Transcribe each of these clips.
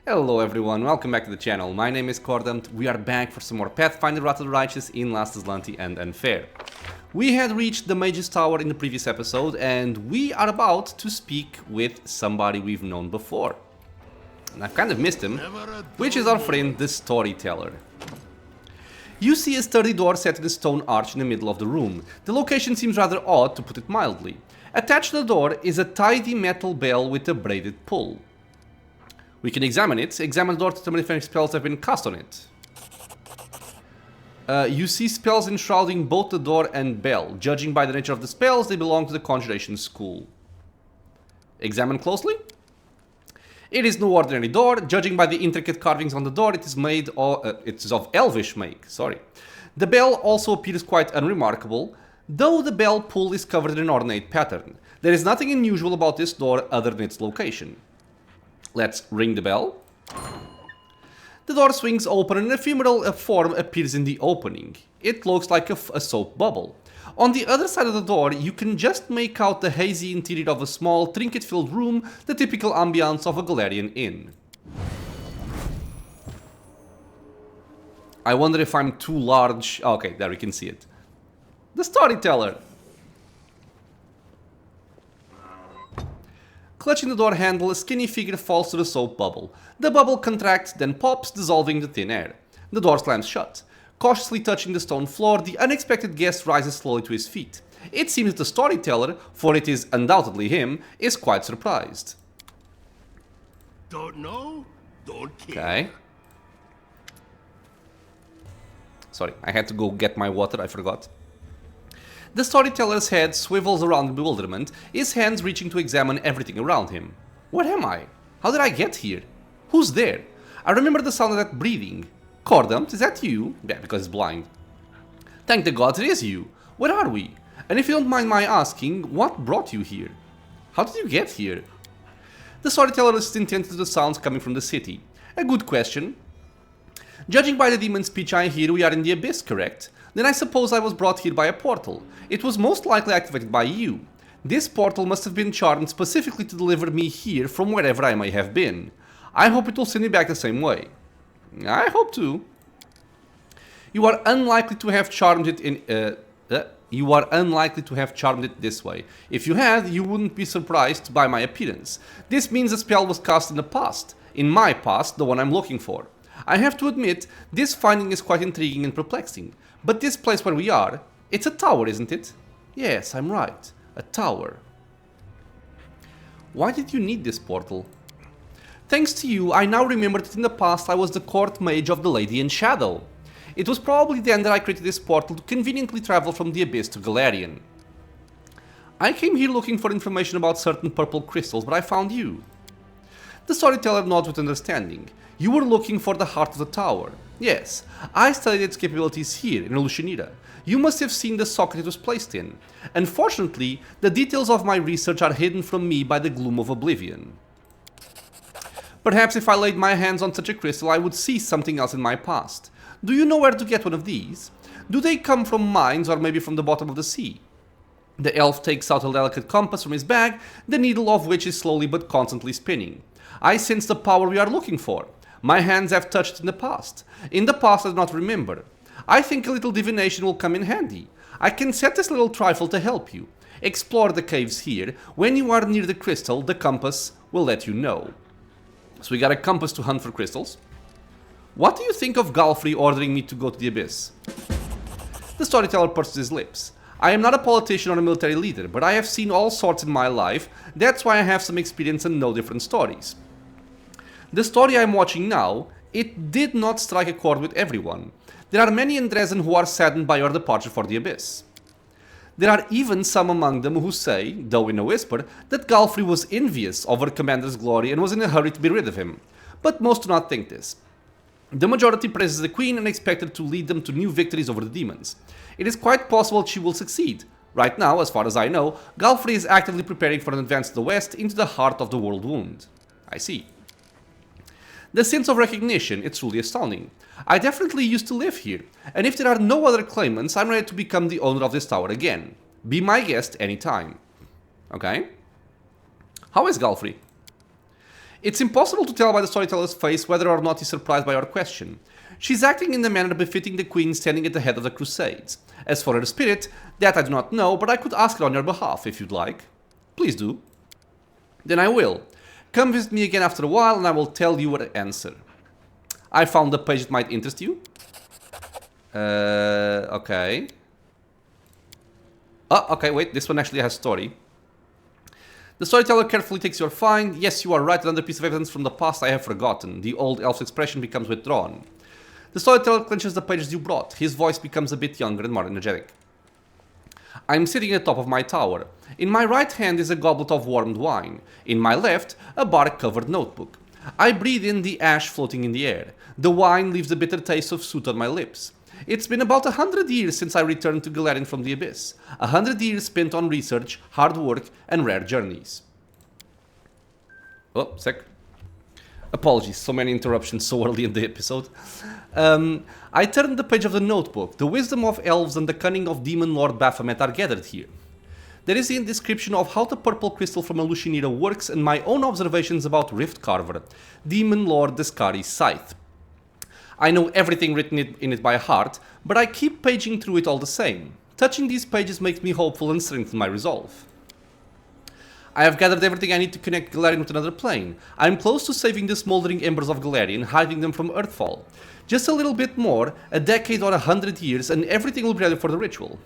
Hello everyone, welcome back to the channel. My name is Cordam. We are back for some more Pathfinder Wrath of the Righteous in Last Azlanti and Unfair. We had reached the Mage's Tower in the previous episode and we are about to speak with somebody we've known before. And I've kind of missed him, which is our friend the Storyteller. You see a sturdy door set in a stone arch in the middle of the room. The location seems rather odd, to put it mildly. Attached to the door is a tidy metal bell with a braided pull. We can examine it. Examine the door to determine if any spells have been cast on it. You see spells enshrouding both the door and bell. Judging by the nature of the spells, they belong to the Conjuration School. Examine closely. It is no ordinary door. Judging by the intricate carvings on the door, it is made of, it is of elvish make. Sorry. The bell also appears quite unremarkable, though the bell pull is covered in an ornate pattern. There is nothing unusual about this door other than its location. Let's ring the bell. The door swings open and an ephemeral form appears in the opening. It looks like a soap bubble. On the other side of the door, you can just make out the hazy interior of a small, trinket-filled room, the typical ambiance of a Galarian inn. I wonder if I'm too large. Okay, there we can see it. The Storyteller! Clutching the door handle, a skinny figure falls to the soap bubble. The bubble contracts, then pops, dissolving the thin air. The door slams shut. Cautiously touching the stone floor, the unexpected guest rises slowly to his feet. It seems that the Storyteller, for it is undoubtedly him, is quite surprised. Don't know? Don't care. Okay. Sorry, I had to go get my water, I forgot. The Storyteller's head swivels around in bewilderment, his hands reaching to examine everything around him. Where am I? How did I get here? Who's there? I remember the sound of that breathing. Cordam, is that you? Yeah, because he's blind. Thank the gods it is you. Where are we? And if you don't mind my asking, what brought you here? How did you get here? The Storyteller is intent to the sounds coming from the city. A good question. Judging by the demon speech I hear, we are in the abyss, correct? Then I suppose I was brought here by a portal. It was most likely activated by you. This portal must have been charmed specifically to deliver me here from wherever I may have been. I hope it will send me back the same way. I hope to. You are unlikely to have charmed it this way. If you had, you wouldn't be surprised by my appearance. This means the spell was cast in the past. In my past, the one I'm looking for. I have to admit, this finding is quite intriguing and perplexing. But this place where we are, it's a tower, isn't it? Yes, I'm right. A tower. Why did you need this portal? Thanks to you, I now remember that in the past I was the court mage of the Lady in Shadow. It was probably then that I created this portal to conveniently travel from the Abyss to Galarian. I came here looking for information about certain purple crystals, but I found you. The Storyteller nods with understanding. You were looking for the heart of the tower. Yes, I studied its capabilities here in Lucianira. You must have seen the socket it was placed in. Unfortunately, the details of my research are hidden from me by the gloom of oblivion. Perhaps if I laid my hands on such a crystal, I would see something else in my past. Do you know where to get one of these? Do they come from mines or maybe from the bottom of the sea? The elf takes out a delicate compass from his bag, the needle of which is slowly but constantly spinning. I sense the power we are looking for. My hands have touched in the past. In the past I do not remember. I think a little divination will come in handy. I can set this little trifle to help you. Explore the caves here. When you are near the crystal, the compass will let you know. So we got a compass to hunt for crystals. What do you think of Galfrey ordering me to go to the Abyss? The Storyteller purses his lips. I am not a politician or a military leader, but I have seen all sorts in my life. That's why I have some experience and know different stories. The story I am watching now, it did not strike a chord with everyone. There are many in Dresden who are saddened by your departure for the Abyss. There are even some among them who say, though in a whisper, that Galfrey was envious of her commander's glory and was in a hurry to be rid of him. But most do not think this. The majority praises the Queen and expected to lead them to new victories over the demons. It is quite possible she will succeed. Right now, as far as I know, Galfrey is actively preparing for an advance to the west into the heart of the world wound. I see. The sense of recognition, it's truly astounding. I definitely used to live here, and if there are no other claimants, I'm ready to become the owner of this tower again. Be my guest anytime. Okay? How is Galfrey? It's impossible to tell by the storyteller's face whether or not he's surprised by our question. She's acting in the manner befitting the queen standing at the head of the crusades. As for her spirit, that I do not know, but I could ask her on your behalf if you'd like. Please do. Then I will. Come visit me again after a while and I will tell you her answer. I found a page that might interest you. Okay. Oh, okay, wait, this one actually has story. The storyteller carefully takes your find. Yes, you are right, another piece of evidence from the past I have forgotten. The old elf's expression becomes withdrawn. The storyteller clenches the pages you brought. His voice becomes a bit younger and more energetic. I'm sitting at the top of my tower. In my right hand is a goblet of warmed wine. In my left, a bark-covered notebook. I breathe in the ash floating in the air. The wine leaves a bitter taste of soot on my lips. It's been about 100 years since I returned to Galarian from the Abyss. 100 years spent on research, hard work, and rare journeys. Oh, sec. Apologies, so many interruptions so early in the episode. I turned the page of the notebook. The wisdom of elves and the cunning of Demon Lord Baphomet are gathered here. There is a description of how the purple crystal from Alushinira works and my own observations about Rift Carver, Demon Lord Descari's scythe. I know everything written in it by heart, but I keep paging through it all the same. Touching these pages makes me hopeful and strengthen my resolve. I have gathered everything I need to connect Galarian with another plane. I am close to saving the smoldering embers of Galarian, hiding them from Earthfall. Just a little bit more, a decade or 100 years, and everything will be ready for the ritual.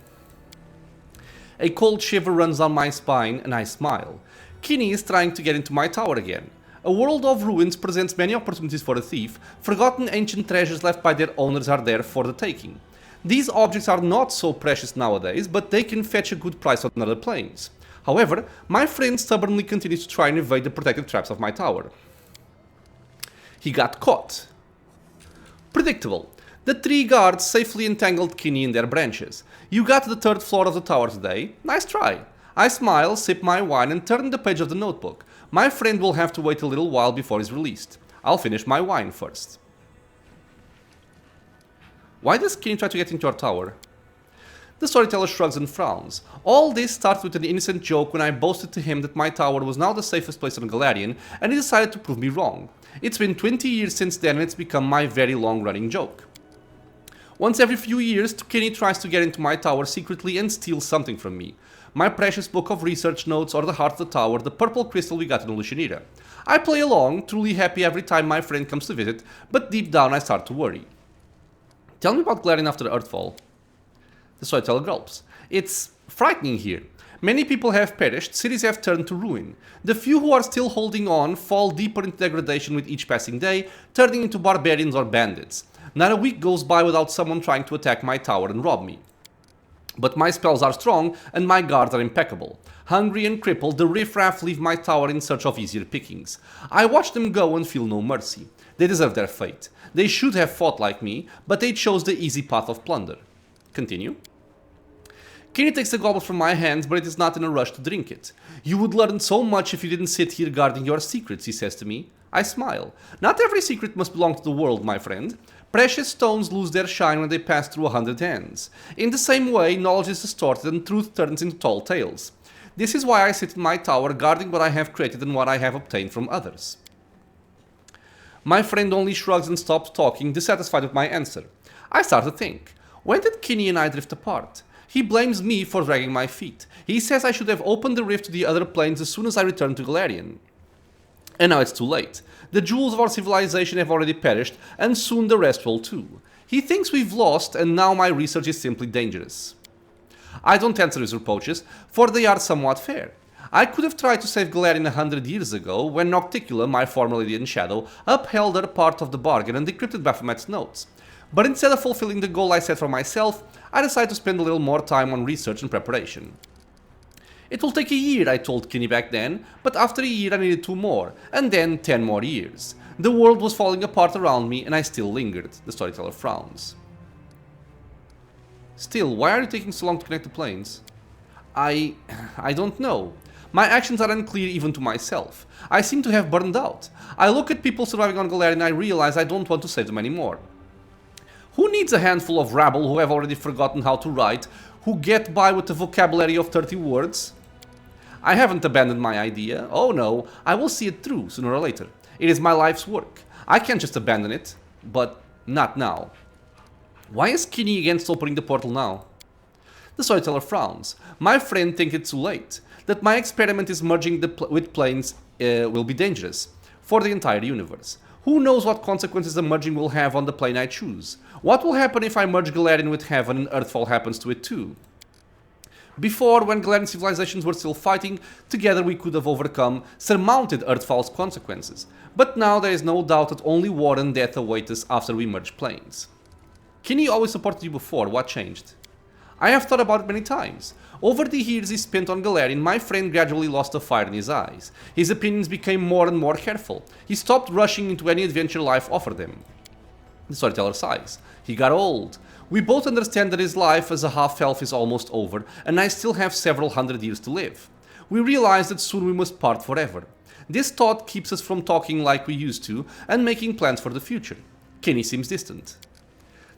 A cold shiver runs down my spine, and I smile. Kinney is trying to get into my tower again. A world of ruins presents many opportunities for a thief. Forgotten ancient treasures left by their owners are there for the taking. These objects are not so precious nowadays, but they can fetch a good price on other planes. However, my friend stubbornly continues to try and evade the protected traps of my tower. He got caught. Predictable. The tree guards safely entangled Kinney in their branches. You got to the 3rd floor of the tower today. Nice try. I smile, sip my wine, and turn the page of the notebook. My friend will have to wait a little while before he's released. I'll finish my wine first. Why does Kinney try to get into our tower? The storyteller shrugs and frowns. All this started with an innocent joke when I boasted to him that my tower was now the safest place on Galarian, and he decided to prove me wrong. It's been 20 years since then and it's become my very long-running joke. Once every few years, Kinney tries to get into my tower secretly and steal something from me. My precious book of research notes or the heart of the tower, the purple crystal we got in Alushinira. I play along, truly happy every time my friend comes to visit, but deep down I start to worry. Tell me about Galarian after Earthfall. The storyteller gulps. It's frightening here. Many people have perished, cities have turned to ruin. The few who are still holding on fall deeper into degradation with each passing day, turning into barbarians or bandits. Not a week goes by without someone trying to attack my tower and rob me. But my spells are strong and my guards are impeccable. Hungry and crippled, the riffraff leave my tower in search of easier pickings. I watch them go and feel no mercy. They deserve their fate. They should have fought like me, but they chose the easy path of plunder. Continue. Kinney takes the goblet from my hands, but it is not in a rush to drink it. You would learn so much if you didn't sit here guarding your secrets, he says to me. I smile. Not every secret must belong to the world, my friend. Precious stones lose their shine when they pass through 100 hands. In the same way, knowledge is distorted and truth turns into tall tales. This is why I sit in my tower guarding what I have created and what I have obtained from others. My friend only shrugs and stops talking, dissatisfied with my answer. I start to think. When did Kinney and I drift apart? He blames me for dragging my feet. He says I should have opened the rift to the other planes as soon as I returned to Galarian. And now it's too late. The jewels of our civilization have already perished, and soon the rest will too. He thinks we've lost, and now my research is simply dangerous. I don't answer his reproaches, for they are somewhat fair. I could have tried to save Galarian 100 years ago, when Nocticula, my former lady in shadow, upheld her part of the bargain and decrypted Baphomet's notes. But instead of fulfilling the goal I set for myself, I decided to spend a little more time on research and preparation. It will take a year, I told Kinney back then, but after a year I needed 2 more, and then 10 more years. The world was falling apart around me and I still lingered, the storyteller frowns. Still, why are you taking so long to connect the planes? I don't know. My actions are unclear even to myself. I seem to have burned out. I look at people surviving on Galarian and I realize I don't want to save them anymore. Who needs a handful of rabble who have already forgotten how to write, who get by with a vocabulary of 30 words? I haven't abandoned my idea. Oh no, I will see it through sooner or later. It is my life's work. I can't just abandon it, but not now. Why is Kinney against opening the portal now? The storyteller frowns. My friend thinks it's too late. That my experiment is merging with planes will be dangerous for the entire universe. Who knows what consequences the merging will have on the plane I choose? What will happen if I merge Galarian with Heaven and Earthfall happens to it too? Before, when Galarian civilizations were still fighting, together we could have surmounted Earthfall's consequences. But now there is no doubt that only war and death await us after we merge planes. Kinney always supported you before, what changed? I have thought about it many times. Over the years he spent on Galarian, my friend gradually lost the fire in his eyes. His opinions became more and more careful. He stopped rushing into any adventure life offered him. The storyteller sighs. He got old. We both understand that his life as a half-elf is almost over, and I still have several hundred years to live. We realize that soon we must part forever. This thought keeps us from talking like we used to, and making plans for the future. Kinney seems distant.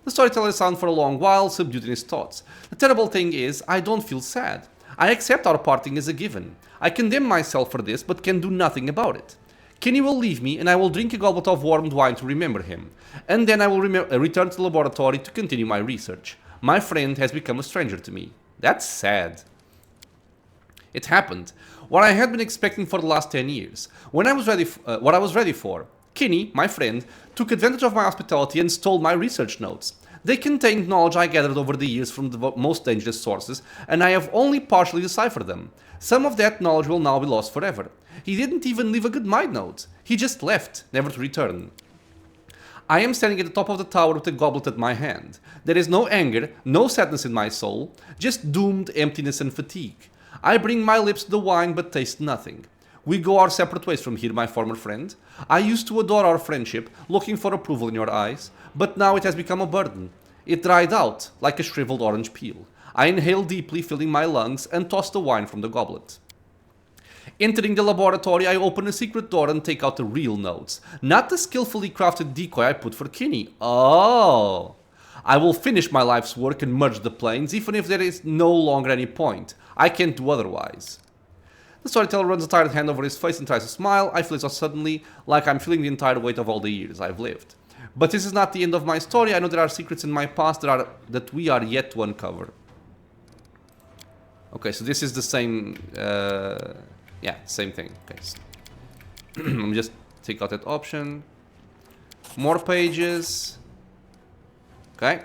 The storyteller sounds for a long while, subdued in his thoughts. The terrible thing is, I don't feel sad. I accept our parting as a given. I condemn myself for this, but can do nothing about it. Kinney will leave me, and I will drink a goblet of warmed wine to remember him. And then I will return to the laboratory to continue my research. My friend has become a stranger to me. That's sad. It happened. What I had been expecting for the last 10 years. What I was ready for. Kinney, my friend, took advantage of my hospitality and stole my research notes. They contained knowledge I gathered over the years from the most dangerous sources, and I have only partially deciphered them. Some of that knowledge will now be lost forever. He didn't even leave a good mind note. He just left, never to return. I am standing at the top of the tower with a goblet at my hand. There is no anger, no sadness in my soul, just doomed emptiness and fatigue. I bring my lips to the wine but taste nothing. We go our separate ways from here, my former friend. I used to adore our friendship, looking for approval in your eyes, but now it has become a burden. It dried out, like a shriveled orange peel. I inhale deeply, filling my lungs, and toss the wine from the goblet. Entering the laboratory, I open a secret door and take out the real notes, not the skillfully crafted decoy I put for Kinney. Oh! I will finish my life's work and merge the planes, even if there is no longer any point. I can't do otherwise. The storyteller runs a tired hand over his face and tries to smile. I feel so suddenly, like I'm feeling the entire weight of all the years I've lived. But this is not the end of my story. I know there are secrets in my past that we are yet to uncover. Okay, so this is the same... yeah, same thing. Okay. Let me just take out that option. More pages. Okay.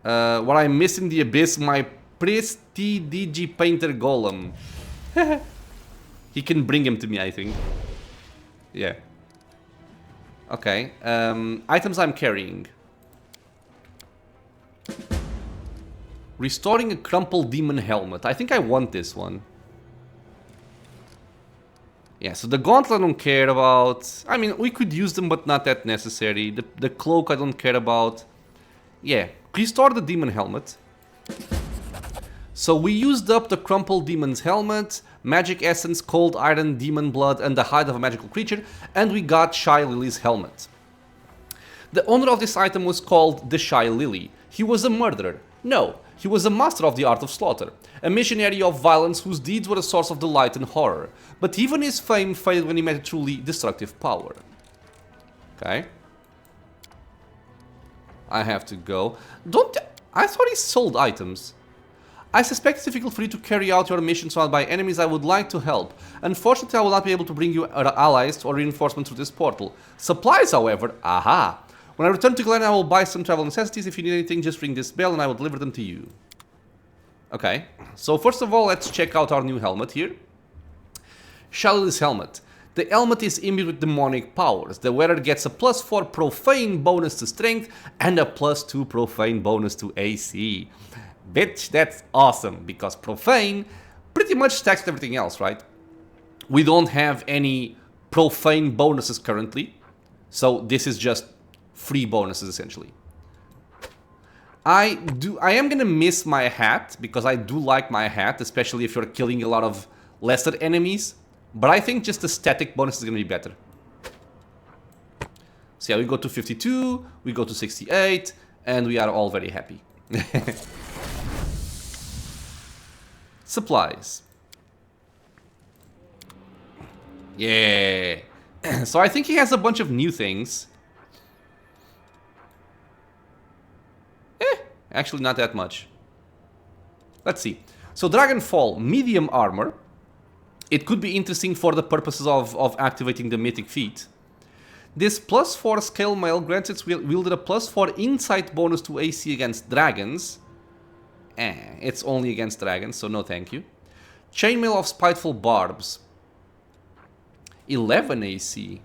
What I miss in the abyss, my Prestidigi Painter Golem. He can bring him to me, I think. Yeah. Okay. Items I'm carrying. Restoring a crumpled demon helmet. I think I want this one. Yeah, so the gauntlet I don't care about. I mean, we could use them, but not that necessary. The cloak I don't care about. Yeah, restore the demon helmet. So we used up the crumpled demon's helmet, magic essence, cold iron, demon blood, and the hide of a magical creature, and we got Shy Lily's helmet. The owner of this item was called the Shy Lily. He was a murderer. No, he was a master of the art of slaughter, a missionary of violence whose deeds were a source of delight and horror. But even his fame faded when he met a truly destructive power. Okay. I have to go. I thought he sold items. I suspect it's difficult for you to carry out your mission surrounded by enemies. I would like to help. Unfortunately, I will not be able to bring you allies or reinforcements through this portal. Supplies, however, aha! When I return to Glen, I will buy some travel necessities. If you need anything, just ring this bell and I will deliver them to you. Okay, so first of all, let's check out our new helmet here. Shalily's helmet. The helmet is imbued with demonic powers. The wearer gets a +4 profane bonus to strength and a +2 profane bonus to AC. Bitch, that's awesome, because profane pretty much stacks with everything else, right? We don't have any profane bonuses currently, so this is just free bonuses essentially. I am gonna miss my hat, because I do like my hat, especially if you're killing a lot of lesser enemies, but I think just the static bonus is gonna be better. So yeah, we go to 52, we go to 68, and we are all very happy. Supplies. Yeah. So I think he has a bunch of new things. Actually not that much. Let's see. So Dragonfall, medium armor. It could be interesting for the purposes of activating the mythic feat. This +4 scale mail grants its wielder a +4 insight bonus to AC against dragons. It's only against dragons, so no thank you. Chainmail of Spiteful Barbs. 11 AC.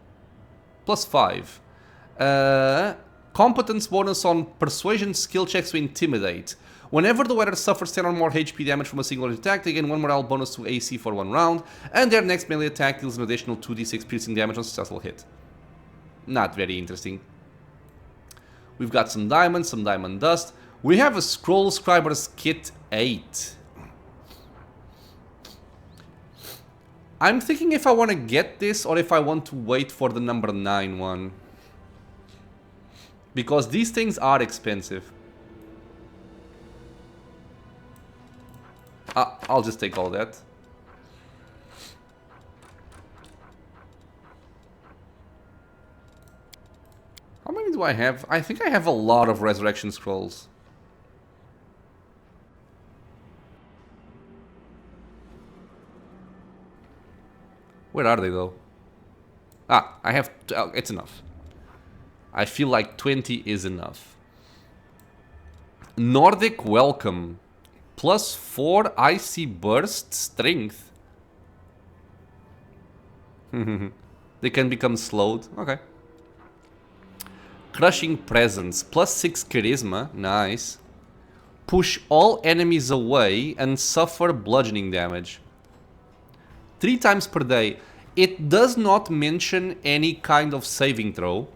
+5. Competence bonus on Persuasion skill checks to Intimidate. Whenever the wearer suffers 10 or more HP damage from a single attack, they gain 1 morale bonus to AC for 1 round, and their next melee attack deals an additional 2d6 piercing damage on successful hit. Not very interesting. We've got some diamonds, some diamond dust. We have a Scroll Scriber's Kit 8. I'm thinking if I want to get this or if I want to wait for the number 9 one. Because these things are expensive. I'll just take all that. How many do I have? I think I have a lot of resurrection scrolls. Where are they though? I have... it's enough. I feel like 20 is enough. Nordic Welcome. +4 Icy Burst Strength. They can become slowed. Okay. Crushing Presence. +6 Charisma. Nice. Push all enemies away and suffer bludgeoning damage. 3 times per day. It does not mention any kind of saving throw,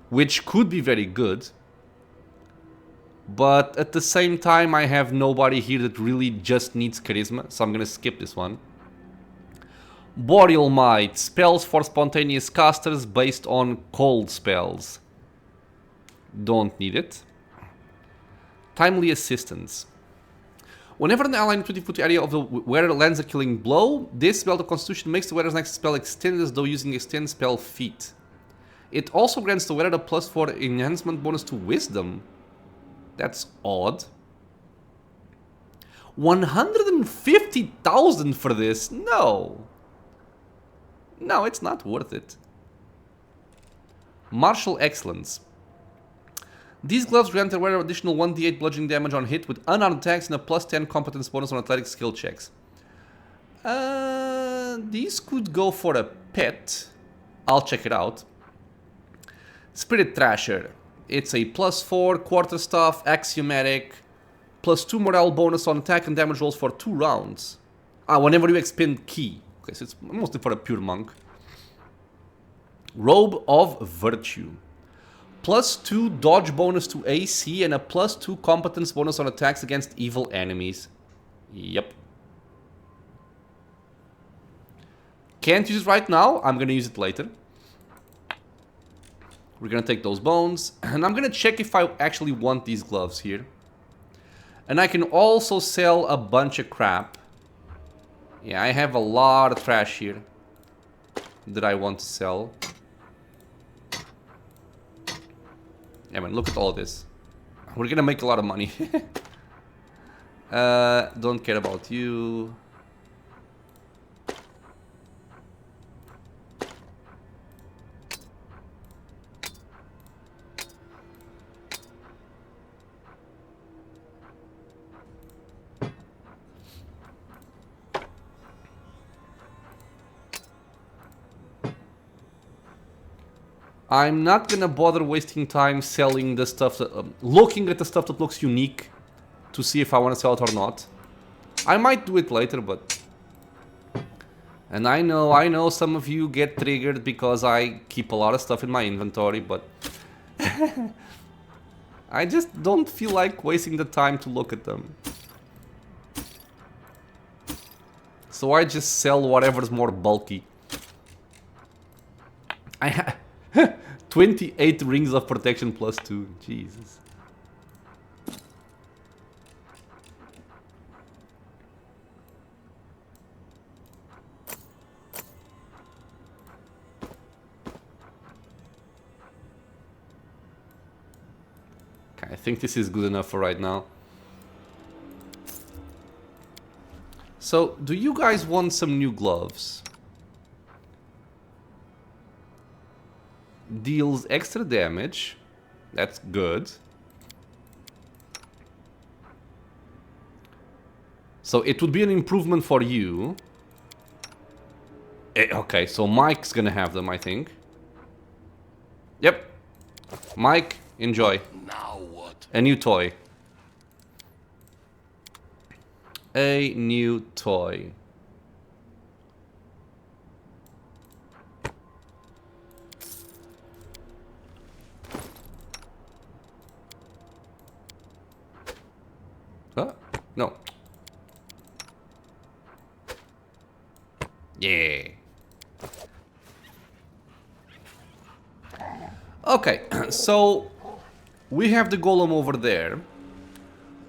which could be very good. But at the same time, I have nobody here that really just needs charisma, so I'm gonna skip this one. Boreal Might. Spells for spontaneous casters based on cold spells. Don't need it. Timely Assistance. Whenever an ally in the 20-foot area of the wearer lands a killing blow, this spell of Constitution makes the wearer's next spell extended as though using Extend Spell feat. It also grants the wearer a +4 enhancement bonus to Wisdom. That's odd. 150,000 for this? No. No, it's not worth it. Martial Excellence. These gloves grant the wearer additional 1d8 bludgeoning damage on hit with unarmed attacks and a +10 competence bonus on athletic skill checks. These could go for a pet. I'll check it out. Spirit Thrasher. It's a +4 quarterstaff axiomatic, +2 morale bonus on attack and damage rolls for 2 rounds. Whenever you expend ki. Okay, so it's mostly for a pure monk. Robe of Virtue. +2 dodge bonus to AC and a +2 competence bonus on attacks against evil enemies. Yep. Can't use it right now. I'm gonna use it later. We're gonna take those bones, and I'm gonna check if I actually want these gloves here. And I can also sell a bunch of crap. Yeah, I have a lot of trash here that I want to sell. Yeah, man, look at all this. We're gonna make a lot of money. Don't care about you. I'm not gonna bother wasting time selling the stuff that... looking at the stuff that looks unique to see if I want to sell it or not. I might do it later, but... And I know some of you get triggered because I keep a lot of stuff in my inventory, but... I just don't feel like wasting the time to look at them. So I just sell whatever's more bulky. I have... 28 rings of protection +2. Jesus. I think this is good enough for right now. So, do you guys want some new gloves? Deals extra damage. That's good. So it would be an improvement for you. Okay, so Mike's gonna have them, I think. Yep. Mike, enjoy. Now what? A new toy. A new toy. Huh? No. Yeah. Okay, so we have the golem over there.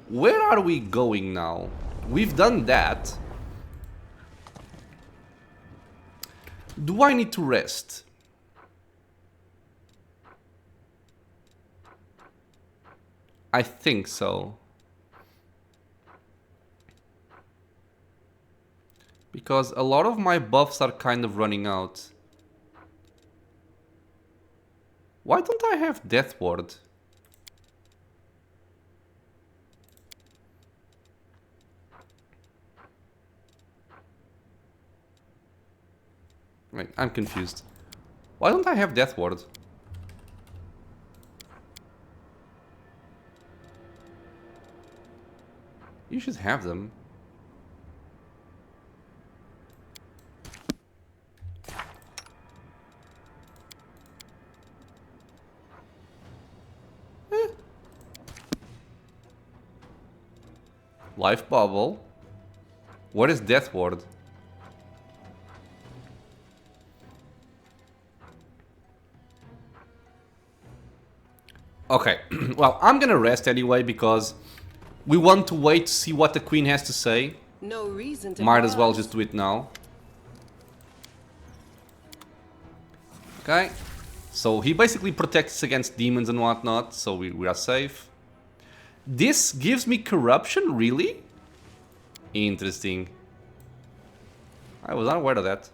Where are we going now? We've done that. Do I need to rest? I think so. Because a lot of my buffs are kind of running out. Why don't I have Death Ward? Wait, I'm confused. Why don't I have Death Ward? You should have them. Life Bubble. What is Death Ward? Okay, well, I'm gonna rest anyway because we want to wait to see what the Queen has to say. No reason to Might as well pause. just do it now. Okay, so he basically protects us against demons and whatnot, so we are safe. This gives me corruption, really? Interesting. I was unaware of that.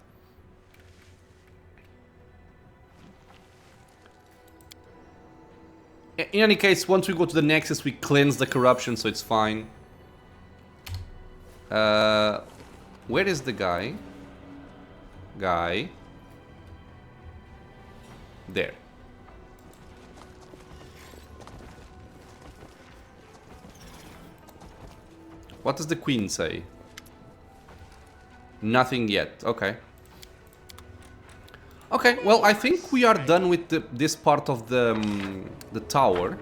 In any case, once we go to the Nexus, we cleanse the corruption, so it's fine. Where is the guy? There. What does the Queen say? Nothing yet. Okay. Okay, well, I think we are done with this part of the tower.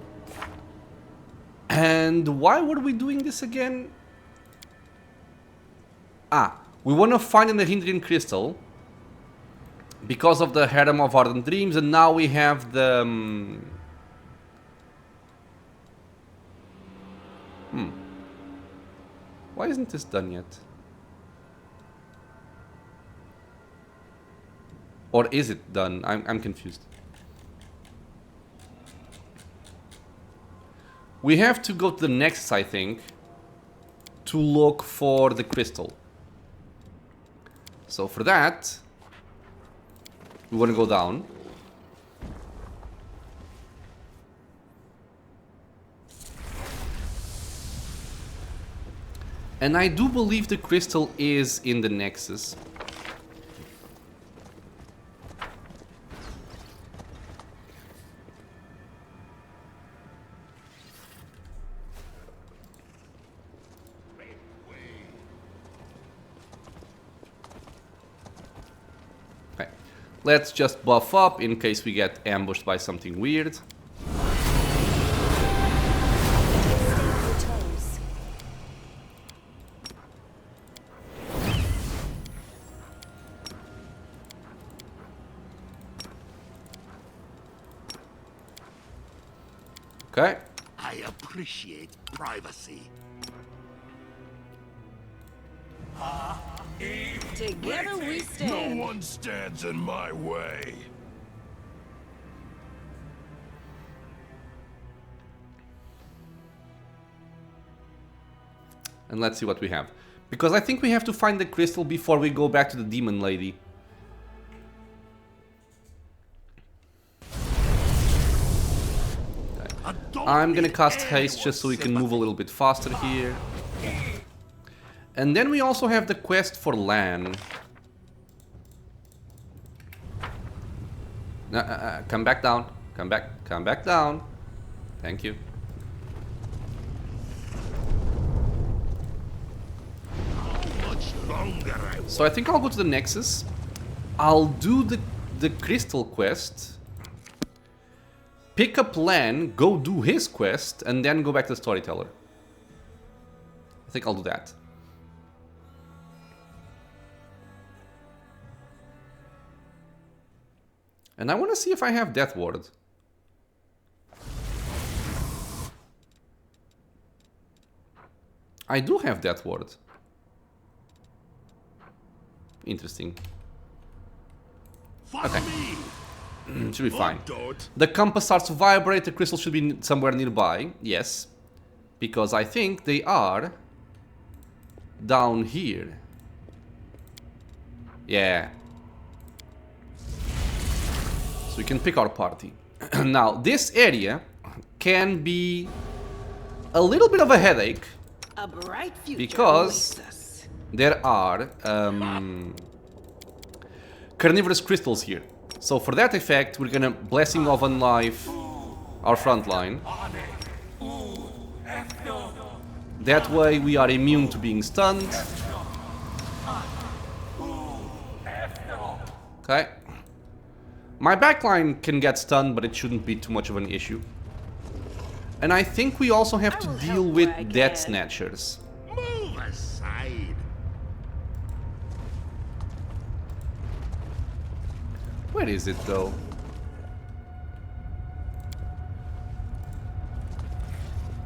And why were we doing this again? Ah, we want to find an Hindrian crystal because of the Harem of Ardent Dreams, and now we have the... Why isn't this done yet? Or is it done? I'm confused. We have to go to the Nexus, I think, to look for the crystal. So for that, we want to go down. And I do believe the crystal is in the Nexus. Okay. Let's just buff up in case we get ambushed by something weird. Okay. I appreciate privacy. Together we stand. No one stands in my way. And let's see what we have. Because I think we have to find the crystal before we go back to the demon lady. Okay. I'm gonna cast haste just so we can move a little bit faster here. And then we also have the quest for Lan. Come back down. Come back down. Thank you. So I think I'll go to the Nexus. I'll do the crystal quest. Pick up Lan, go do his quest, and then go back to the Storyteller. I think I'll do that. And I want to see if I have Death Ward. I do have Death Ward. Interesting. Okay. Should be fine. The compass starts to vibrate. The crystal should be somewhere nearby. Yes. Because I think they are down here. Yeah. So we can pick our party. Now, this area can be a little bit of a headache. A bright future Because awaits us. there are carnivorous crystals here. So for that effect, we're gonna Blessing of Unlife our front line. That way we are immune to being stunned. Okay. My backline can get stunned, but it shouldn't be too much of an issue. And I think we also have to deal with Death Snatchers. Move aside. Where is it though?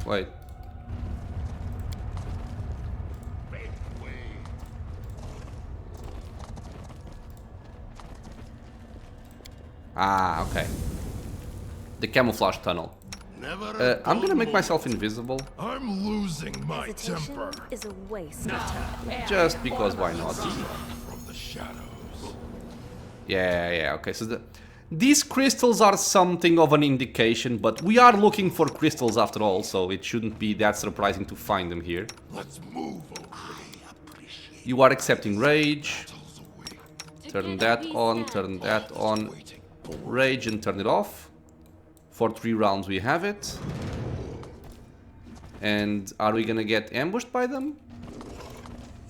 Wait. Make way. Ah, okay. The camouflage tunnel. Never I'm gonna make dull myself moment. invisible. I'm losing my Hesitation temper. is a waste of time. Just because why not? From the shadows. Yeah, okay, so these crystals are something of an indication, but we are looking for crystals after all, so it shouldn't be that surprising to find them here. Let's move over. You are accepting rage. Battles away. Turn that on, turn that on. Waiting. Rage and turn it off. For 3 rounds we have it. And are we gonna get ambushed by them?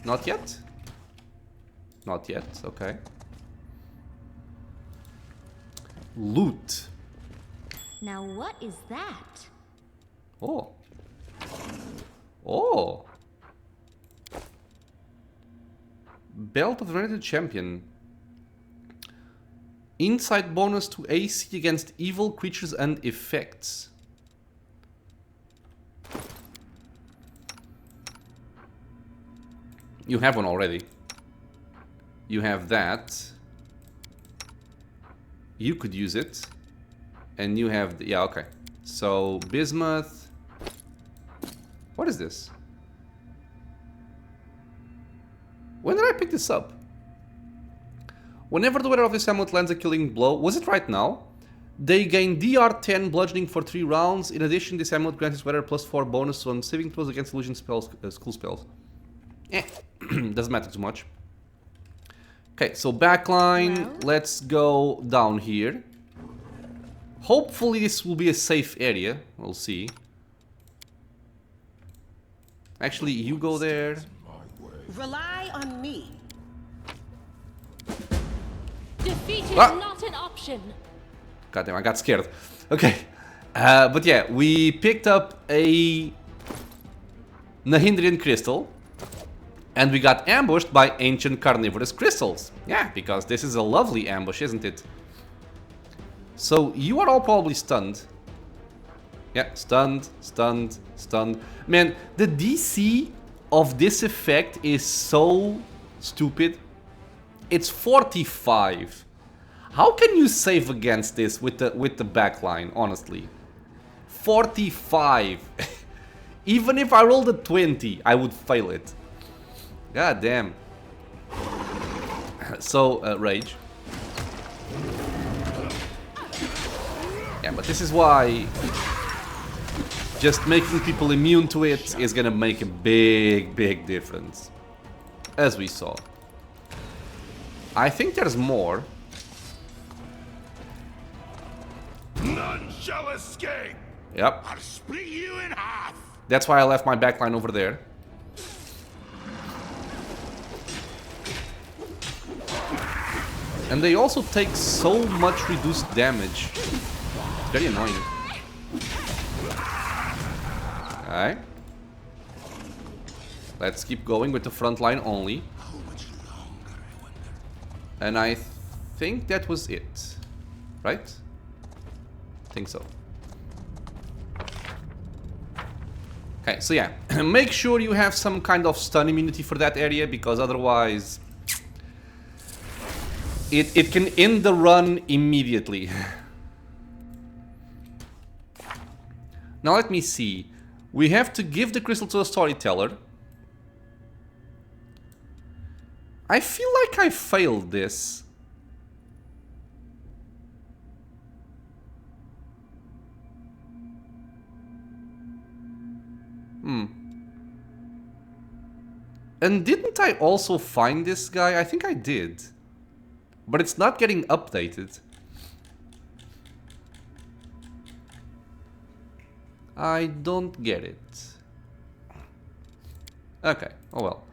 Not yet? Not yet, okay. Loot. Now what is that? Oh. Oh. Belt of the Venerated Champion. Insight bonus to AC against evil creatures and effects. You have one already. You have that. You could use it. And you have... yeah, okay. So, bismuth. What is this? When did I pick this up? Whenever the wearer of this amulet lands a killing blow, was it right now? They gain DR10 bludgeoning for 3 rounds. In addition, this amulet grants its wearer +4 bonus on saving throws against illusion spells, school spells. Doesn't matter too much. Okay, so backline. Well. Let's go down here. Hopefully this will be a safe area. We'll see. Actually, you go there. Rely on me. Defeat is Ah! not an option. Goddamn, I got scared. Okay. But yeah, we picked up a Nahindrian crystal. And we got ambushed by ancient carnivorous crystals. Yeah, because this is a lovely ambush, isn't it? So, you are all probably stunned. Yeah, stunned, stunned, stunned. Man, the DC of this effect is so stupid. It's 45. How can you save against this with the backline, honestly? 45. Even if I rolled a 20, I would fail it. God damn. So, rage. Yeah, but this is why just making people immune to it is gonna make a big difference. As we saw. I think there's more. None shall escape. Yep. I'll split you in half. That's why I left my backline over there. And they also take so much reduced damage. It's very annoying. Alright. Let's keep going with the front line only. And I think that was it. Right? I think so. Okay, so yeah. Make sure you have some kind of stun immunity for that area, because otherwise it can end the run immediately. Now let me see. We have to give the crystal to a storyteller. I feel like I failed this. And didn't I also find this guy? I think I did. But it's not getting updated. I don't get it. Okay, oh well.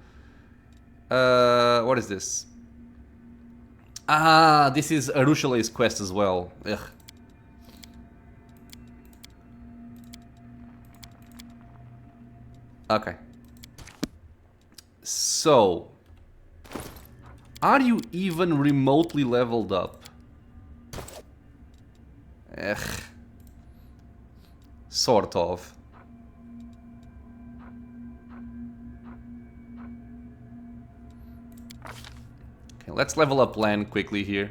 What is this? Ah, this is Arushale's quest as well. Ugh. Okay. So, are you even remotely leveled up? Ugh. Sort of. Okay, let's level up Lan quickly here.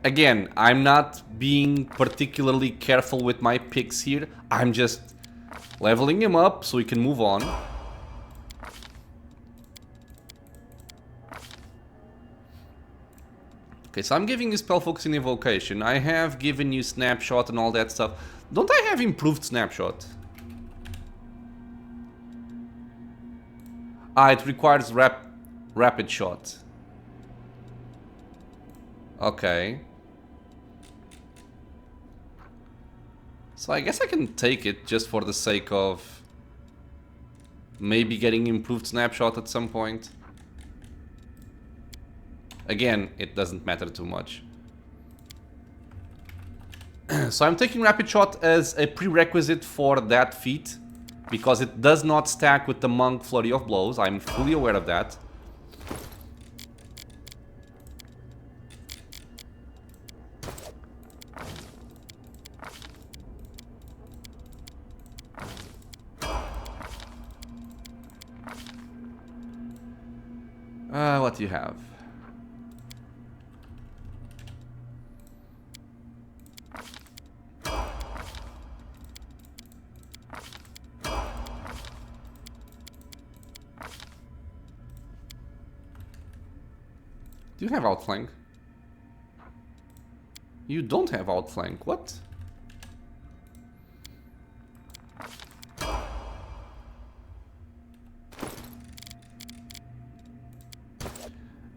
Again, I'm not being particularly careful with my picks here. I'm just leveling him up so we can move on. Okay, so I'm giving you spell focusing evocation. I have given you snapshot and all that stuff. Don't I have improved snapshot? Ah, it requires rapid shot. Okay. So I guess I can take it just for the sake of maybe getting improved snapshot at some point. Again, it doesn't matter too much. So I'm taking rapid shot as a prerequisite for that feat, because it does not stack with the monk flurry of blows. I'm fully aware of that. What do you have? Do you have outflank? You don't have outflank. What?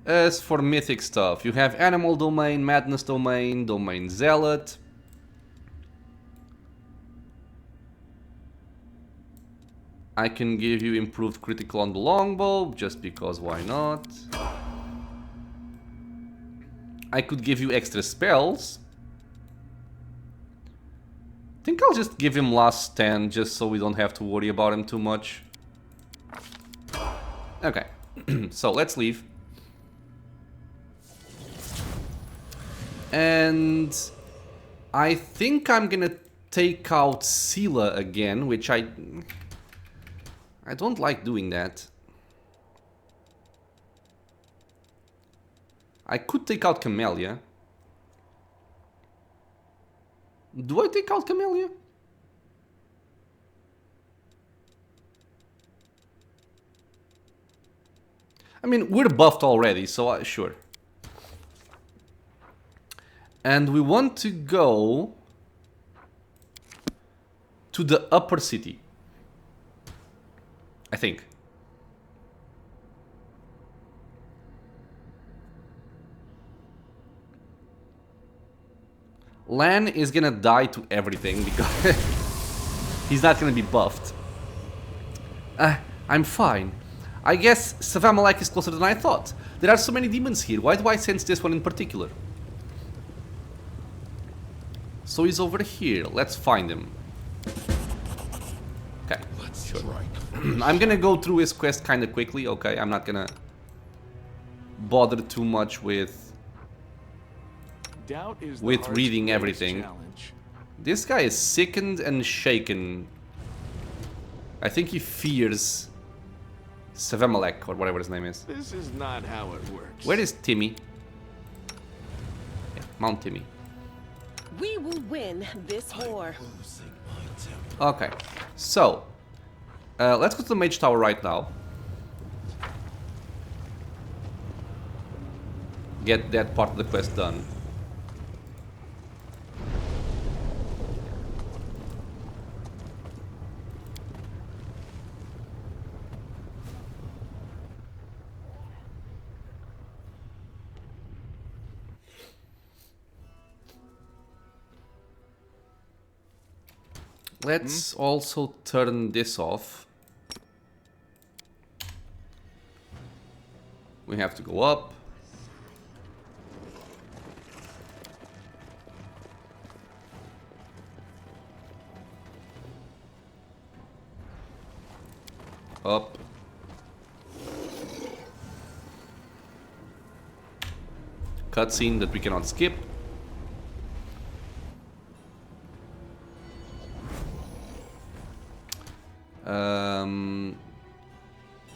As for mythic stuff, you have Animal Domain, Madness Domain, Domain Zealot. I can give you improved critical on the longbow, just because why not? I could give you extra spells. I think I'll just give him last stand, just so we don't have to worry about him too much. Okay, so let's leave. And I think I'm gonna take out Scylla again, which I don't like doing that. I could take out Camellia. Do I take out Camellia? I mean, we're buffed already, so sure. And we want to go to the upper city, I think. Lan is gonna die to everything because he's not gonna be buffed. I'm fine. I guess Savamalek is closer than I thought. There are so many demons here. Why do I sense this one in particular? So he's over here. Let's find him. Okay, sure. I'm gonna go through his quest kind of quickly. Okay, I'm not gonna bother too much with reading everything. This guy is sickened and shaken. I think he fears Savamalek or whatever his name is. This is not how it works. Where is Timmy? Yeah, Mount Timmy. We will win this war. Okay, so let's go to the Mage Tower right now. Get that part of the quest done. Let's also turn this off. We have to go up. Up. Cutscene that we cannot skip.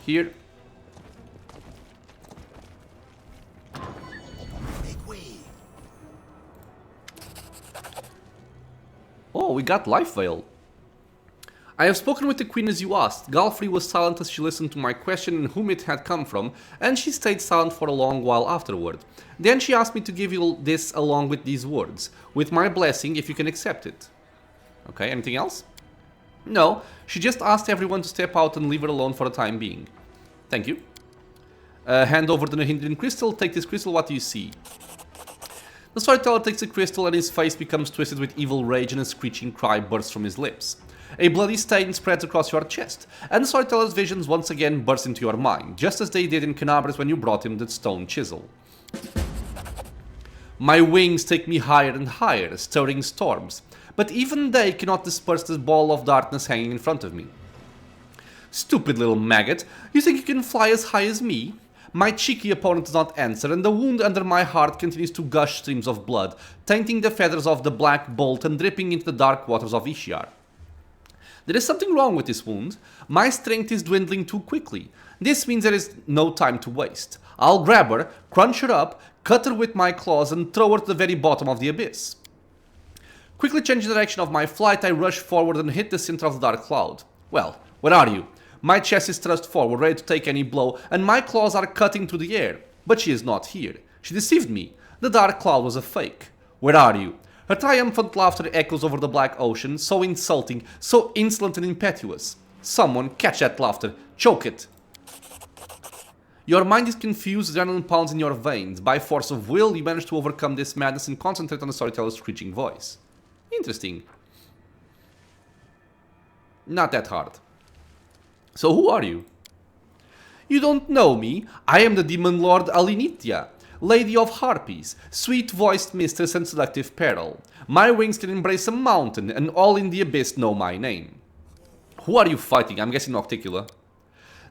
Here. Oh, we got Life Veil. I have spoken with the Queen as you asked. Galfrey was silent as she listened to my question and whom it had come from, and she stayed silent for a long while afterward. Then she asked me to give you this along with these words, with my blessing if you can accept it. Okay, anything else? No, she just asked everyone to step out and leave her alone for the time being. Thank you. Hand over the Nahindran crystal. Take this crystal, what do you see? The Storyteller takes the crystal and his face becomes twisted with evil rage and a screeching cry bursts from his lips. A bloody stain spreads across your chest, and the Storyteller's visions once again burst into your mind, just as they did in Canabras when you brought him the stone chisel. My wings take me higher and higher, stirring storms, but even they cannot disperse this ball of darkness hanging in front of me. Stupid little maggot, you think you can fly as high as me? My cheeky opponent does not answer, and the wound under my heart continues to gush streams of blood, tainting the feathers of the black bolt and dripping into the dark waters of Ishiar. There is something wrong with this wound. My strength is dwindling too quickly. This means there is no time to waste. I'll grab her, crunch her up, cut her with my claws, and throw her to the very bottom of the abyss. Quickly changing the direction of my flight, I rush forward and hit the center of the dark cloud. Well, where are you? My chest is thrust forward, ready to take any blow, and my claws are cutting through the air. But she is not here. She deceived me. The dark cloud was a fake. Where are you? Her triumphant laughter echoes over the black ocean, so insulting, so insolent and impetuous. Someone catch that laughter. Choke it. Your mind is confused, adrenaline pounds in your veins. By force of will, you manage to overcome this madness and concentrate on the Storyteller's screeching voice. Interesting. Not that hard. So who are you? You don't know me. I am the demon lord Alinitya, Lady of Harpies, sweet-voiced mistress and seductive peril. My wings can embrace a mountain, and all in the abyss know my name. Who are you fighting? I'm guessing Nocticula.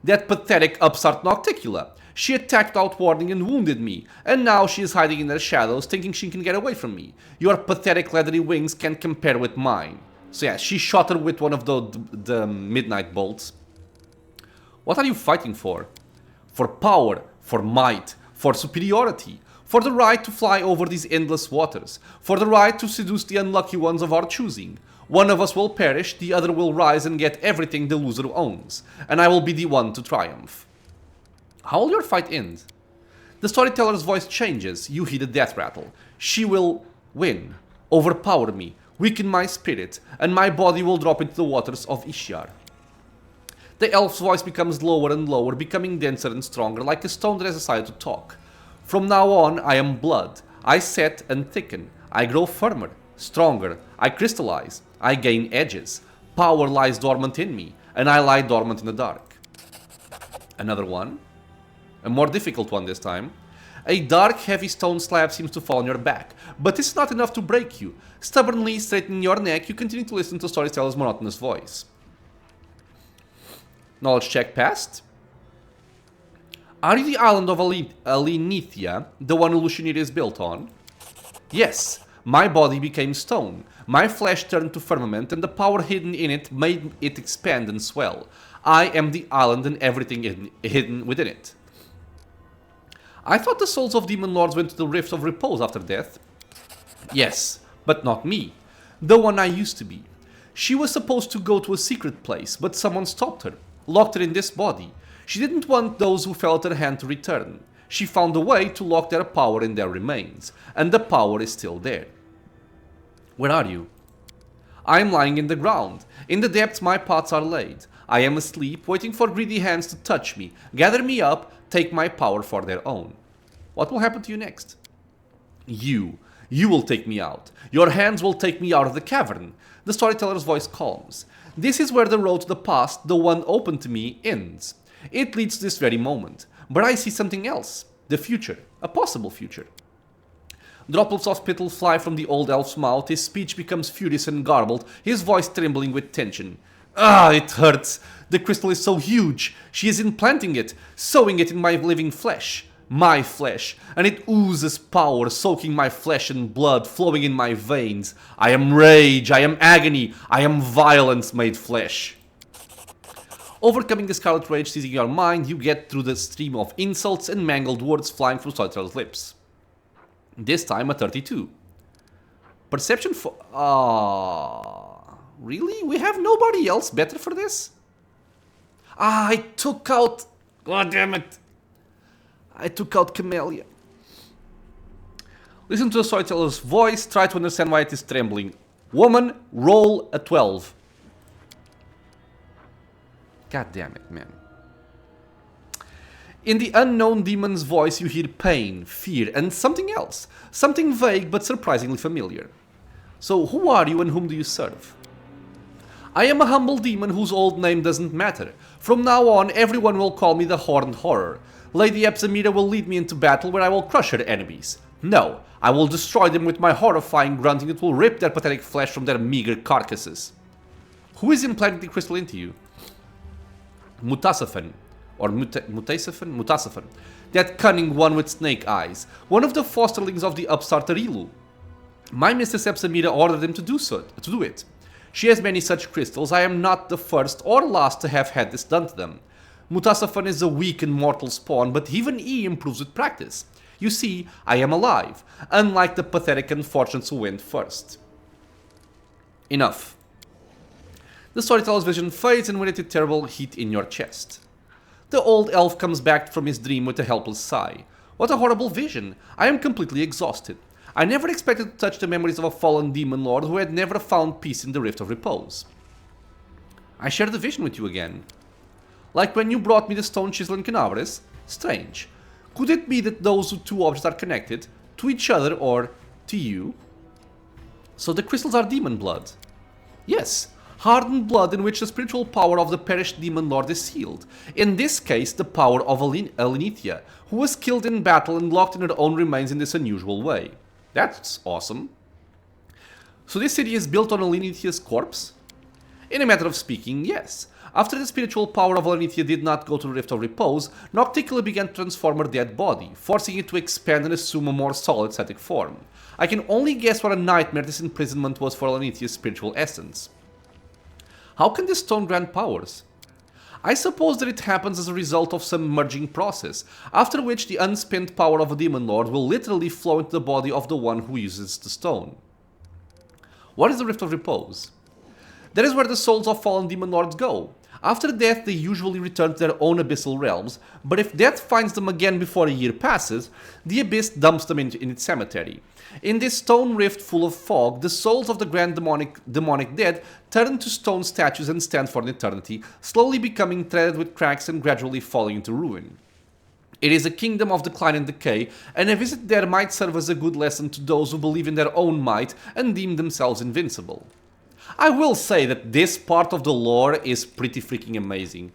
That pathetic upstart Nocticula. She attacked without warning and wounded me, and now she is hiding in the shadows, thinking she can get away from me. Your pathetic leathery wings can't compare with mine. So yeah, she shot her with one of the midnight bolts. What are you fighting for? For power, for might, for superiority, for the right to fly over these endless waters, for the right to seduce the unlucky ones of our choosing. One of us will perish, the other will rise and get everything the loser owns, and I will be the one to triumph. How will your fight end? The storyteller's voice changes, you hear the death rattle. She will win, overpower me, weaken my spirit, and my body will drop into the waters of Ishtar. The elf's voice becomes lower and lower, becoming denser and stronger, like a stone that has decided to talk. From now on, I am blood. I set and thicken. I grow firmer, stronger. I crystallize. I gain edges. Power lies dormant in me, and I lie dormant in the dark. Another one. A more difficult one this time. A dark, heavy stone slab seems to fall on your back, but it's not enough to break you. Stubbornly straightening your neck, you continue to listen to Storyteller's monotonous voice. Knowledge check passed. Are you the island of Alinithia, the one Lucianir is built on? Yes, my body became stone, my flesh turned to firmament, and the power hidden in it made it expand and swell. I am the island and everything hidden within it. I thought the souls of demon lords went to the Rift of Repose after death. Yes, but not me. The one I used to be. She was supposed to go to a secret place, but someone stopped her, locked her in this body. She didn't want those who fell at her hand to return. She found a way to lock their power in their remains, and the power is still there. Where are you? I am lying in the ground. In the depths my pots are laid. I am asleep, waiting for greedy hands to touch me, gather me up, take my power for their own. What will happen to you next? You will take me out. Your hands will take me out of the cavern. The storyteller's voice calms. This is where the road to the past, the one open to me, ends. It leads to this very moment. But I see something else. The future. A possible future. Droplets of spittle fly from the old elf's mouth. His speech becomes furious and garbled, his voice trembling with tension. Ah, it hurts. The crystal is so huge. She is implanting it, sewing it in my living flesh. My flesh. And it oozes power, soaking my flesh and blood, flowing in my veins. I am rage. I am agony. I am violence made flesh. Overcoming the scarlet rage seizing your mind, you get through the stream of insults and mangled words flying from Storyteller's lips. This time a 32. Perception for... really? We have nobody else better for this? I took out... God damn it. I took out Camellia. Listen to the Storyteller's voice, try to understand why it is trembling. Woman, roll a 12. God damn it, man. In the unknown demon's voice you hear pain, fear, and something else. Something vague but surprisingly familiar. So who are you and whom do you serve? I am a humble demon whose old name doesn't matter. From now on, everyone will call me the Horned Horror. Lady Epsamira will lead me into battle where I will crush her enemies. No, I will destroy them with my horrifying grunting that will rip their pathetic flesh from their meager carcasses. Who is implanting the crystal into you? Mutasafan. Or Mutasafan. That cunning one with snake eyes. One of the fosterlings of the upstart Arilu. My Mistress Epsamira ordered them to do it. She has many such crystals. I am not the first or last to have had this done to them. Mutasafan is a weak and mortal spawn, but even he improves with practice. You see, I am alive, unlike the pathetic unfortunates who went first. Enough. The storyteller's vision fades and with it a terrible heat in your chest. The old elf comes back from his dream with a helpless sigh. What a horrible vision! I am completely exhausted. I never expected to touch the memories of a fallen demon lord who had never found peace in the Rift of Repose. I share the vision with you again. Like when you brought me the stone chisel and canabres? Strange. Could it be that those two objects are connected? To each other or to you? So the crystals are demon blood. Yes, hardened blood in which the spiritual power of the perished demon lord is sealed. In this case, the power of Alinithia, who was killed in battle and locked in her own remains in this unusual way. That's awesome. So this city is built on Alinithia's corpse? In a matter of speaking, yes. After the spiritual power of Alinithia did not go to the Rift of Repose, Nocticula began to transform her dead body, forcing it to expand and assume a more solid static form. I can only guess what a nightmare this imprisonment was for Alinithia's spiritual essence. How can this stone grant powers? I suppose that it happens as a result of some merging process, after which the unspent power of a demon lord will literally flow into the body of the one who uses the stone. What is the Rift of Repose? That is where the souls of fallen demon lords go. After death, they usually return to their own abyssal realms, but if death finds them again before a year passes, the abyss dumps them in its cemetery. In this stone rift full of fog, the souls of the grand demonic dead turn to stone statues and stand for an eternity, slowly becoming threaded with cracks and gradually falling into ruin. It is a kingdom of decline and decay, and a visit there might serve as a good lesson to those who believe in their own might and deem themselves invincible. I will say that this part of the lore is pretty freaking amazing.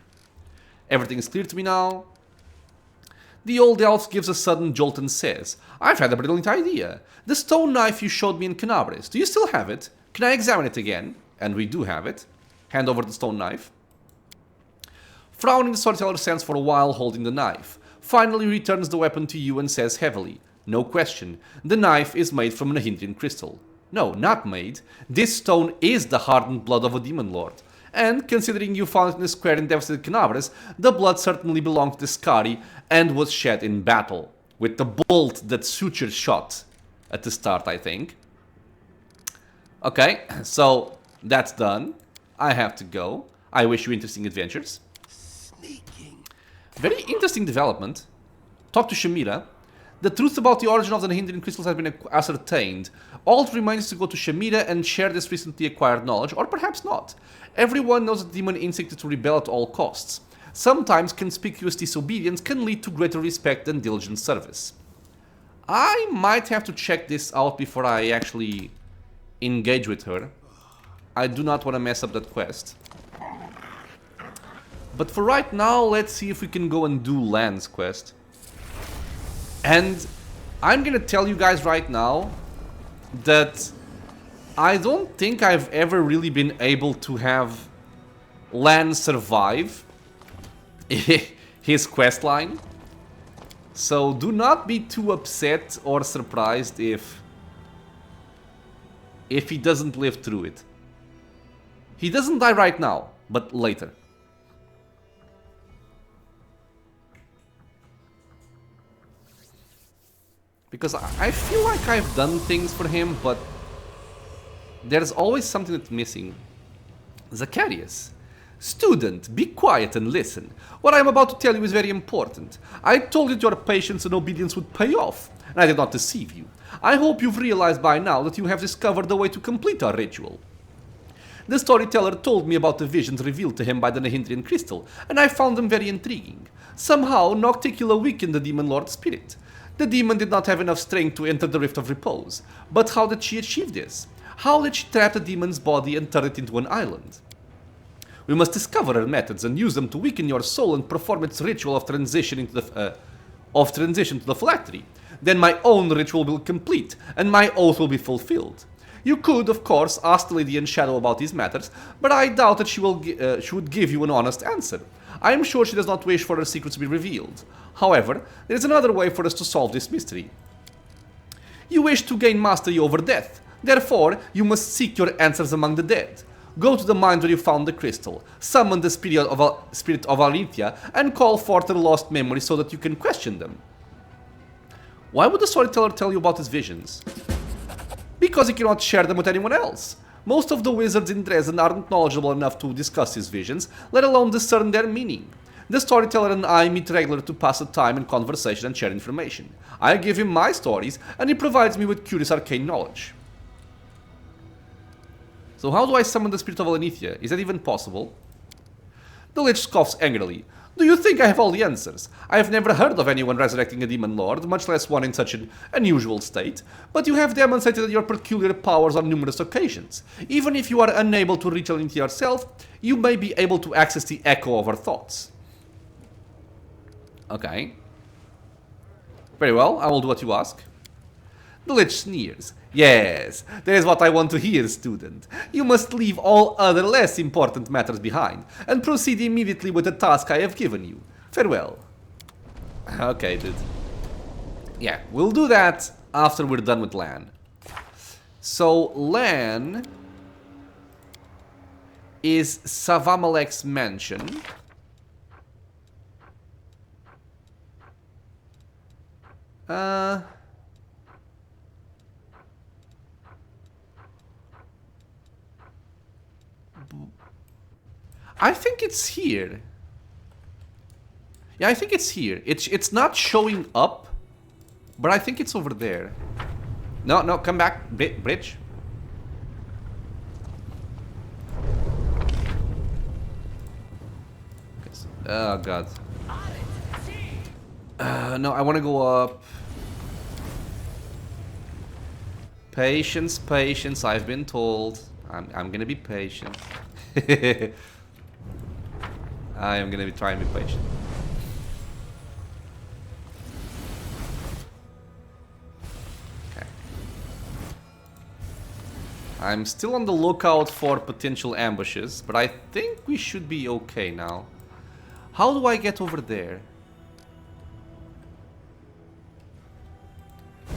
Everything is clear to me now. The old elf gives a sudden jolt and says, I've had a brilliant idea. The stone knife you showed me in Canabres, do you still have it? Can I examine it again? And we do have it. Hand over the stone knife. Frowning, the storyteller stands for a while holding the knife. Finally returns the weapon to you and says heavily, no question, the knife is made from an Nahindrian crystal. No, not made. This stone is the hardened blood of a demon lord. And, considering you found it in a square in devastated Canabres, the blood certainly belonged to the Skari and was shed in battle. With the bolt that Suture shot at the start, I think. Okay, so that's done. I have to go. I wish you interesting adventures. Sneaking. Very interesting development. Talk to Shamira. The truth about the origin of the Nahindrian crystals has been ascertained. All that remains is to go to Shamira and share this recently acquired knowledge, or perhaps not. Everyone knows that demon instinct is to rebel at all costs. Sometimes conspicuous disobedience can lead to greater respect than diligent service. I might have to check this out before I actually engage with her. I do not want to mess up that quest. But for right now, let's see if we can go and do Lan's quest. And I'm gonna tell you guys right now that I don't think I've ever really been able to have Lan survive his questline. So do not be too upset or surprised if he doesn't live through it. He doesn't die right now, but later. Because I feel like I've done things for him, but there's always something that's missing. Zacharias. Student, be quiet and listen. What I'm about to tell you is very important. I told you that your patience and obedience would pay off, and I did not deceive you. I hope you've realized by now that you have discovered the way to complete our ritual. The storyteller told me about the visions revealed to him by the Nahindrian crystal, and I found them very intriguing. Somehow, Nocticula weakened the demon lord's spirit. The demon did not have enough strength to enter the Rift of Repose. But how did she achieve this? How did she trap the demon's body and turn it into an island? We must discover her methods and use them to weaken your soul and perform its ritual of transition to the phylactery. Then my own ritual will complete, and my oath will be fulfilled. You could, of course, ask the Lady in Shadow about these matters, but I doubt that she would give you an honest answer. I am sure she does not wish for her secrets to be revealed. However, there is another way for us to solve this mystery. You wish to gain mastery over death. Therefore, you must seek your answers among the dead. Go to the mine where you found the crystal, summon the spirit of Alithia, and call forth their lost memories so that you can question them. Why would the storyteller tell you about his visions? Because he cannot share them with anyone else. Most of the wizards in Dresden aren't knowledgeable enough to discuss his visions, let alone discern their meaning. The storyteller and I meet regularly to pass the time in conversation and share information. I give him my stories, and he provides me with curious arcane knowledge. So how do I summon the spirit of Alithia? Is that even possible? The Lich scoffs angrily. Do you think I have all the answers? I have never heard of anyone resurrecting a demon lord, much less one in such an unusual state, but you have demonstrated your peculiar powers on numerous occasions. Even if you are unable to reach Alithia yourself, you may be able to access the echo of her thoughts. Okay. Very well, I will do what you ask. The Lich sneers. Yes, that is what I want to hear, student. You must leave all other less important matters behind, and proceed immediately with the task I have given you. Farewell. Okay, dude. Yeah, we'll do that after we're done with Lan. So, Lan is Savamalek's mansion. I think it's here. Yeah, I think it's here. It's not showing up, but I think it's over there. No, no, come back, bridge. Oh god. No, I want to go up. Patience, patience. I've been told. I'm gonna be patient. I am gonna be trying to be patient. Okay. I'm still on the lookout for potential ambushes, but I think we should be okay now. How do I get over there?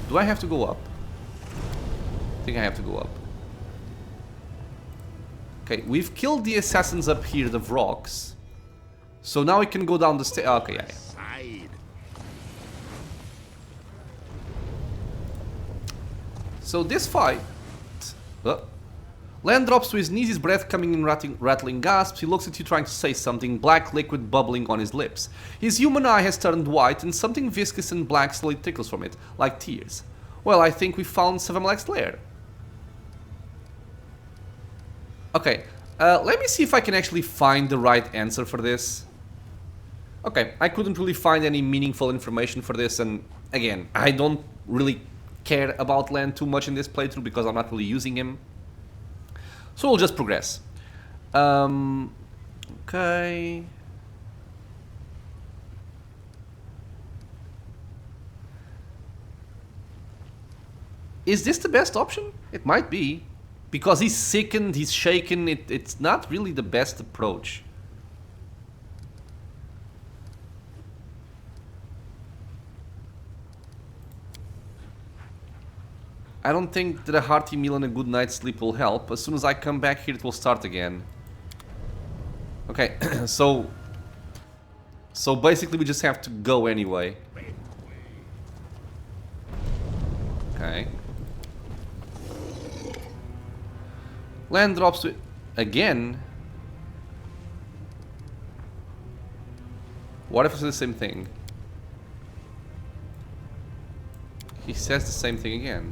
Do I have to go up? I think I have to go up. Okay, we've killed the assassins up here, the Vrogs. So now we can go down the stairs. Okay, yeah. So this fight... Len drops to his knees, his breath coming in rattling gasps. He looks at you trying to say something, black liquid bubbling on his lips. His human eye has turned white and something viscous and black slowly trickles from it, like tears. Well, I think we found Savamalek's lair. Okay, let me see if I can actually find the right answer for this. Okay, I couldn't really find any meaningful information for this, and again, I don't really care about Len too much in this playthrough because I'm not really using him. So we'll just progress. Okay. Is this the best option? It might be. Because he's sickened, he's shaken, it's not really the best approach. I don't think that a hearty meal and a good night's sleep will help. As soon as I come back here, it will start again. Okay, so basically we just have to go anyway. Okay. Land drops to... Again? What if it's the same thing? He says the same thing again.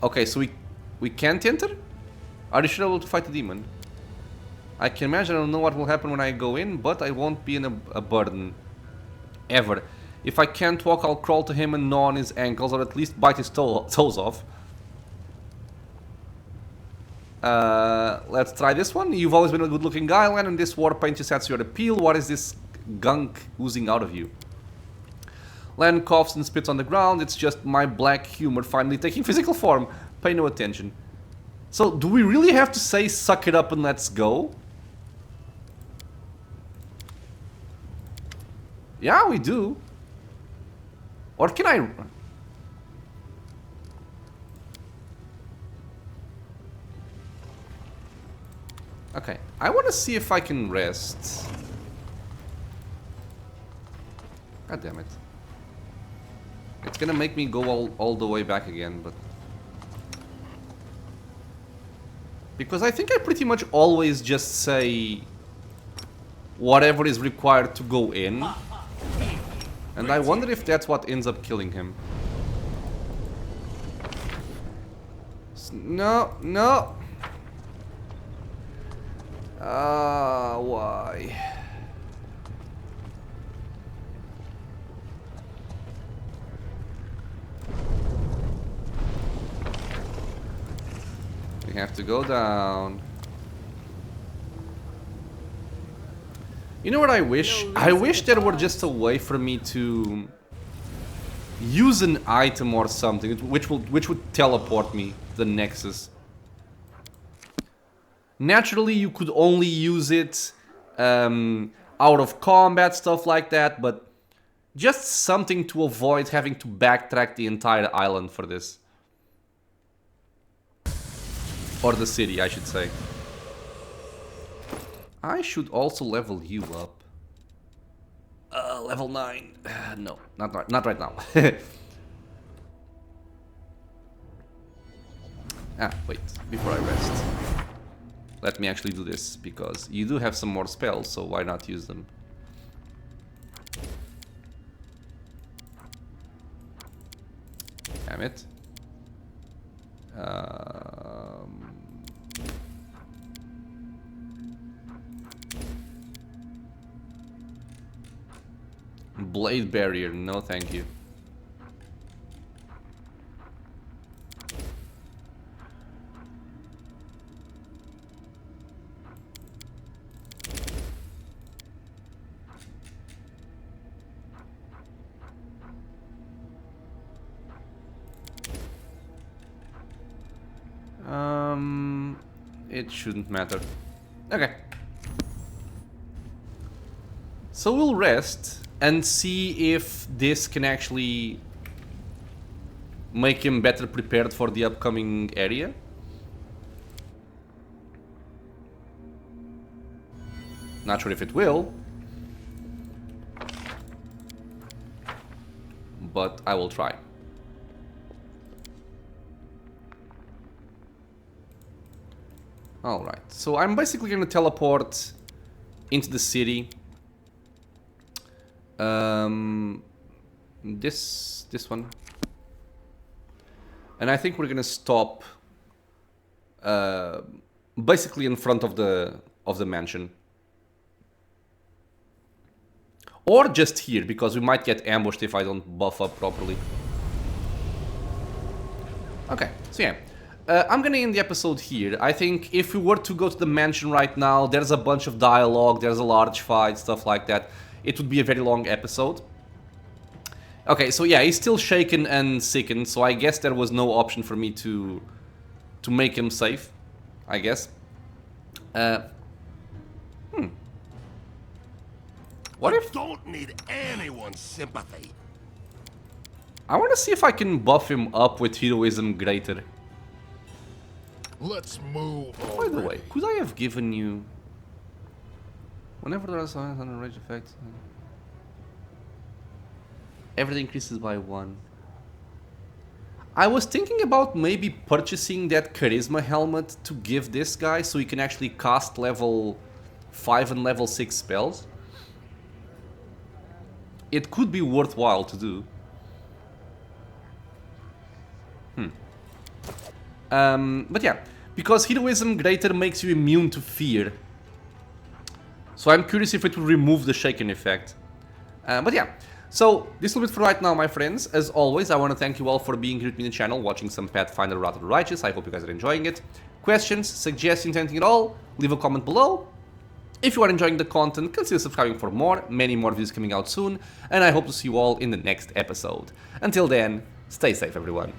Okay, so we can't enter? Are you sure able to fight the demon? I can imagine I don't know what will happen when I go in, but I won't be in a burden. Ever. If I can't walk, I'll crawl to him and gnaw on his ankles, or at least bite his toes off. Let's try this one. You've always been a good-looking guy, Len, and this war paint just adds to your appeal. What is this gunk oozing out of you? Len coughs and spits on the ground. It's just my black humor finally taking physical form. Pay no attention. So, do we really have to say, suck it up and let's go? Yeah, we do. Or can I... Okay, I want to see if I can rest. God damn it. It's gonna make me go all the way back again, but... Because I think I pretty much always just say... whatever is required to go in. And I wonder if that's what ends up killing him. No, no! Why? We have to go down. You know what I wish? I wish there were just a way for me to use an item or something which would teleport me to the Nexus. Naturally, you could only use it out of combat, stuff like that, but Just something to avoid having to backtrack the entire island for this. Or the city, I should say. I should also level you up. Level 9. No, not right now. Wait, before I rest. Let me actually do this, because you do have some more spells, so why not use them? Damn it. Blade barrier, no thank you. It shouldn't matter. Okay. So we'll rest and see if this can actually make him better prepared for the upcoming area. Not sure if it will, but I will try. Alright, so I'm basically going to teleport into the city. This one. And I think we're going to stop basically in front of the mansion. Or just here, because we might get ambushed if I don't buff up properly. Okay, so yeah. I'm gonna end the episode here. I think if we were to go to the mansion right now, there's a bunch of dialogue, there's a large fight, stuff like that. It would be a very long episode. Okay, so yeah, he's still shaken and sickened, so I guess there was no option for me to make him safe, I guess. What if... Don't need anyone's sympathy. I want to see if I can buff him up with heroism greater. Let's move on. By the way, could I have given you... Whenever there is a rage effect... Everything increases by 1. I was thinking about maybe purchasing that charisma helmet to give this guy so he can actually cast level 5 and level 6 spells. It could be worthwhile to do. But yeah, because heroism greater makes you immune to fear. So I'm curious if it will remove the shaken effect. But yeah, so this will be it for right now, my friends. As always, I want to thank you all for being here with me in the channel, watching some Pathfinder Wrath of the Righteous. I hope you guys are enjoying it. Questions, suggestions, anything at all, leave a comment below. If you are enjoying the content, consider subscribing for more, many more videos coming out soon, and I hope to see you all in the next episode. Until then, stay safe everyone.